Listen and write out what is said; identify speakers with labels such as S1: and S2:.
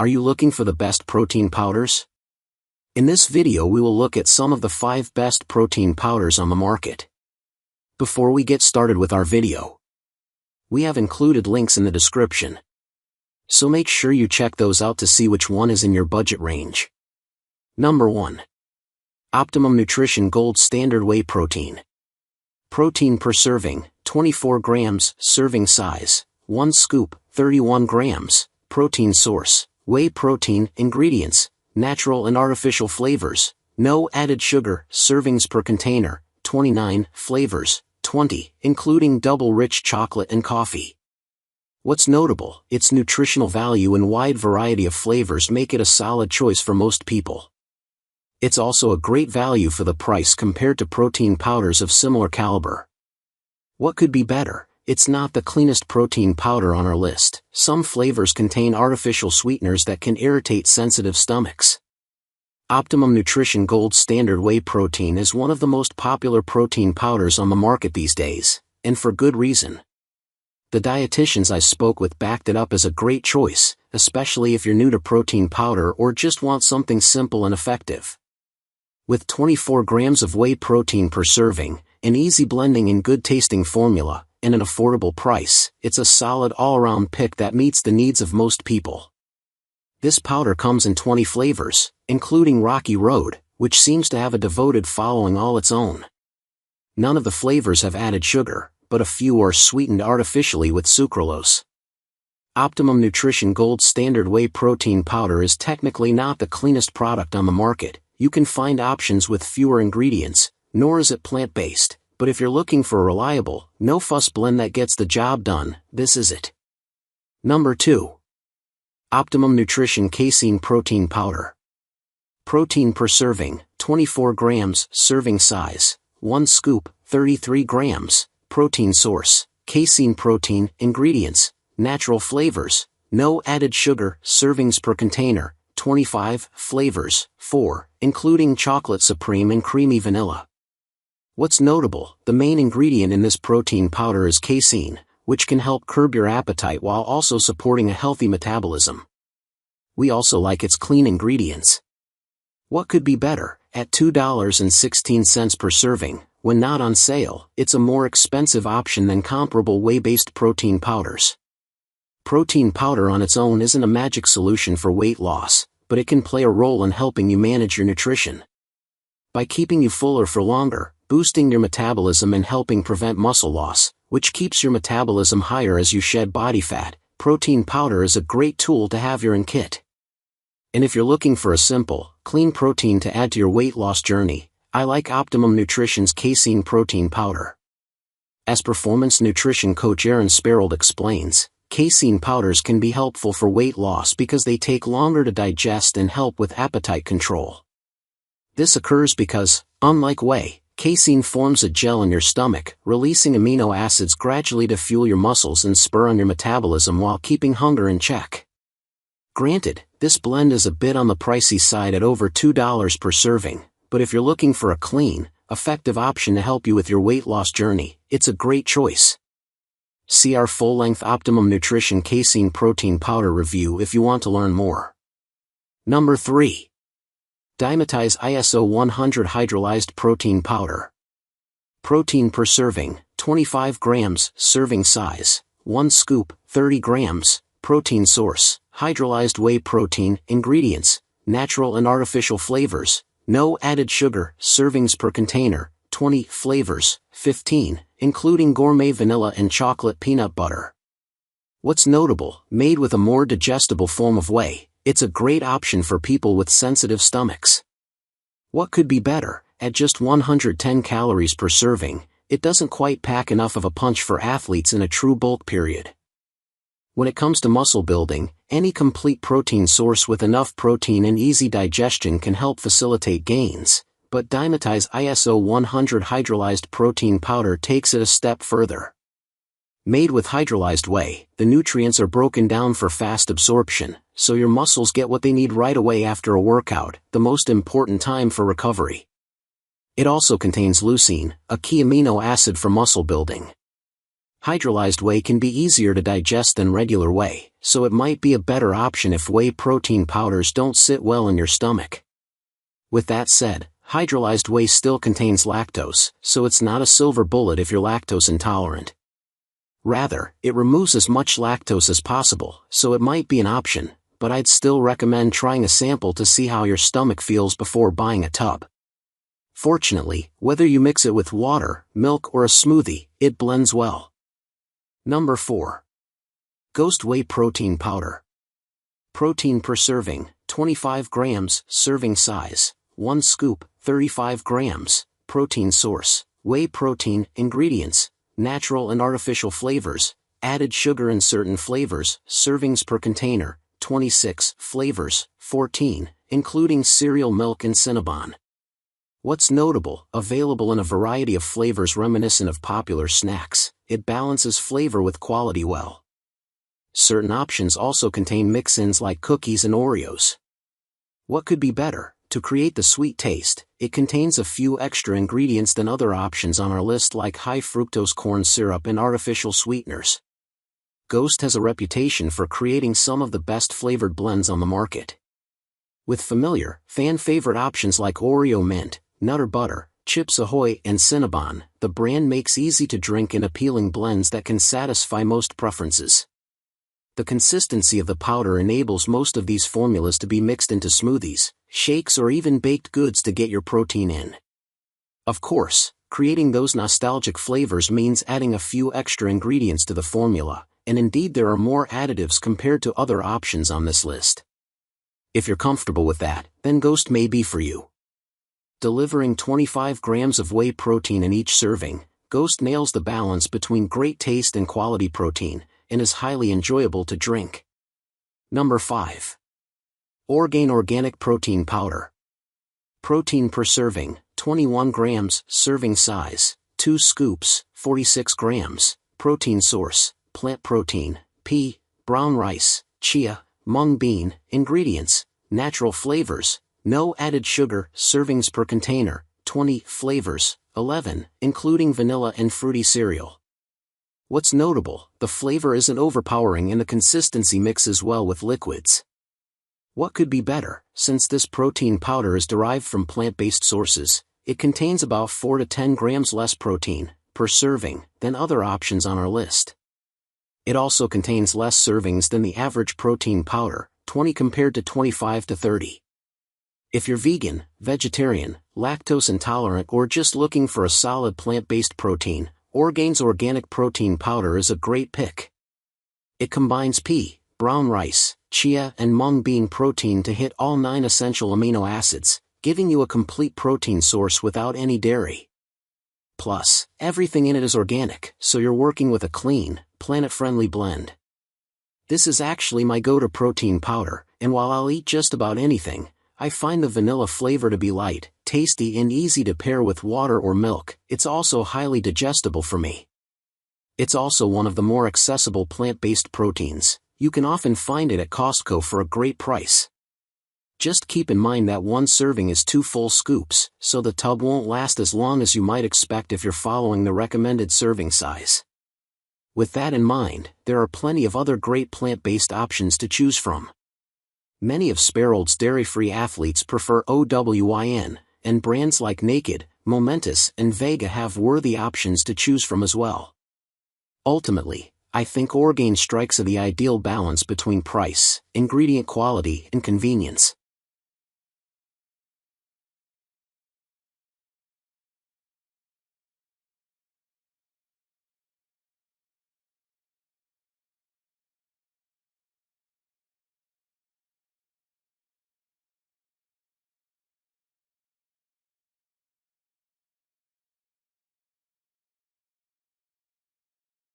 S1: Are you looking for the best protein powders? In this video we will look at some of the 5 best protein powders on the market. Before we get started with our video, we have included links in the description, so make sure you check those out to see which one is in your budget range. Number 1. Optimum Nutrition Gold Standard Whey Protein. Protein per serving, 24 grams, serving size, 1 scoop, 31 grams, protein source, whey protein, ingredients, natural and artificial flavors, no added sugar, servings per container, 29, flavors, 20, including double rich chocolate and coffee. What's notable, its nutritional value and wide variety of flavors make it a solid choice for most people. It's also a great value for the price compared to protein powders of similar caliber. What could be better? It's not the cleanest protein powder on our list. Some flavors contain artificial sweeteners that can irritate sensitive stomachs. Optimum Nutrition Gold Standard Whey Protein is one of the most popular protein powders on the market these days, and for good reason. The dietitians I spoke with backed it up as a great choice, especially if you're new to protein powder or just want something simple and effective. With 24 grams of whey protein per serving, an easy blending and good-tasting formula, and an affordable price, it's a solid all-around pick that meets the needs of most people. This powder comes in 20 flavors, including Rocky Road, which seems to have a devoted following all its own. None of the flavors have added sugar, but a few are sweetened artificially with sucralose. Optimum Nutrition Gold Standard Whey Protein Powder is technically not the cleanest product on the market. You can find options with fewer ingredients, nor is it plant-based, but if you're looking for a reliable, no-fuss blend that gets the job done, this is it. Number 2. Optimum Nutrition Casein Protein Powder. Protein per serving, 24 grams, serving size, 1 scoop, 33 grams, protein source, casein protein, ingredients, natural flavors, no added sugar, servings per container, 25, flavors, 4, including chocolate supreme and creamy vanilla. What's notable, the main ingredient in this protein powder is casein, which can help curb your appetite while also supporting a healthy metabolism. We also like its clean ingredients. What could be better? At $2.16 per serving, when not on sale, it's a more expensive option than comparable whey-based protein powders. Protein powder on its own isn't a magic solution for weight loss, but it can play a role in helping you manage your nutrition. By keeping you fuller for longer, boosting your metabolism and helping prevent muscle loss, which keeps your metabolism higher as you shed body fat, protein powder is a great tool to have in kit. And if you're looking for a simple, clean protein to add to your weight loss journey, I like Optimum Nutrition's Casein Protein Powder. As performance nutrition coach Aaron Sparold explains, casein powders can be helpful for weight loss because they take longer to digest and help with appetite control. This occurs because, unlike whey, casein forms a gel in your stomach, releasing amino acids gradually to fuel your muscles and spur on your metabolism while keeping hunger in check. Granted, this blend is a bit on the pricey side at over $2 per serving, but if you're looking for a clean, effective option to help you with your weight loss journey, it's a great choice. See our full-length Optimum Nutrition Casein Protein Powder review if you want to learn more. Number 3. Dymatize ISO 100 Hydrolyzed Protein Powder. Protein per serving, 25 grams, serving size, 1 scoop, 30 grams, protein source, hydrolyzed whey protein, ingredients, natural and artificial flavors, no added sugar, servings per container, 20, flavors, 15, including gourmet vanilla and chocolate peanut butter. What's notable, made with a more digestible form of whey, it's a great option for people with sensitive stomachs. What could be better? At just 110 calories per serving, it doesn't quite pack enough of a punch for athletes in a true bulk period. When it comes to muscle building, any complete protein source with enough protein and easy digestion can help facilitate gains, but Dymatize ISO 100 Hydrolyzed Protein Powder takes it a step further. Made with hydrolyzed whey, the nutrients are broken down for fast absorption, so your muscles get what they need right away after a workout, the most important time for recovery. It also contains leucine, a key amino acid for muscle building. Hydrolyzed whey can be easier to digest than regular whey, so it might be a better option if whey protein powders don't sit well in your stomach. With that said, hydrolyzed whey still contains lactose, so it's not a silver bullet if you're lactose intolerant. Rather, it removes as much lactose as possible, so it might be an option, but I'd still recommend trying a sample to see how your stomach feels before buying a tub. Fortunately, whether you mix it with water, milk or a smoothie, it blends well. Number 4. Ghost Whey Protein Powder. Protein per serving, 25 grams, serving size, 1 scoop, 35 grams, protein source, whey protein, ingredients, natural and artificial flavors, added sugar and certain flavors, servings per container, 26, flavors, 14, including cereal milk and Cinnabon. What's notable, available in a variety of flavors reminiscent of popular snacks, it balances flavor with quality well. Certain options also contain mix-ins like cookies and Oreos. What could be better? To create the sweet taste, it contains a few extra ingredients than other options on our list like high fructose corn syrup and artificial sweeteners. Ghost has a reputation for creating some of the best flavored blends on the market. With familiar, fan-favorite options like Oreo Mint, Nutter Butter, Chips Ahoy and Cinnabon, the brand makes easy-to-drink and appealing blends that can satisfy most preferences. The consistency of the powder enables most of these formulas to be mixed into smoothies, shakes or even baked goods to get your protein in. Of course, creating those nostalgic flavors means adding a few extra ingredients to the formula, and indeed there are more additives compared to other options on this list. If you're comfortable with that, then Ghost may be for you. Delivering 25 grams of whey protein in each serving, Ghost nails the balance between great taste and quality protein, and is highly enjoyable to drink. Number 5. Orgain Organic Protein Powder. Protein per serving, 21 grams, serving size, 2 scoops, 46 grams, protein source, plant protein, pea, brown rice, chia, mung bean, ingredients, natural flavors, no added sugar, servings per container, 20, flavors, 11, including vanilla and fruity cereal. What's notable, the flavor isn't overpowering and the consistency mixes well with liquids. What could be better? Since this protein powder is derived from plant-based sources, it contains about 4 to 10 grams less protein per serving than other options on our list. It also contains less servings than the average protein powder, 20 compared to 25 to 30. If you're vegan, vegetarian, lactose intolerant or just looking for a solid plant-based protein, Orgain's organic protein powder is a great pick. It combines pea, brown rice, chia and mung bean protein to hit all 9 essential amino acids, giving you a complete protein source without any dairy. Plus, everything in it is organic, so you're working with a clean, planet-friendly blend. This is actually my go-to protein powder, and while I'll eat just about anything, I find the vanilla flavor to be light, tasty and easy to pair with water or milk. It's also highly digestible for me. It's also one of the more accessible plant-based proteins. You can often find it at Costco for a great price. Just keep in mind that one serving is 2 full scoops, so the tub won't last as long as you might expect if you're following the recommended serving size. With that in mind, there are plenty of other great plant-based options to choose from. Many of Sparrow's dairy-free athletes prefer OWYN, and brands like Naked, Momentous and Vega have worthy options to choose from as well. Ultimately, I think Orgain strikes the ideal balance between price, ingredient quality and convenience.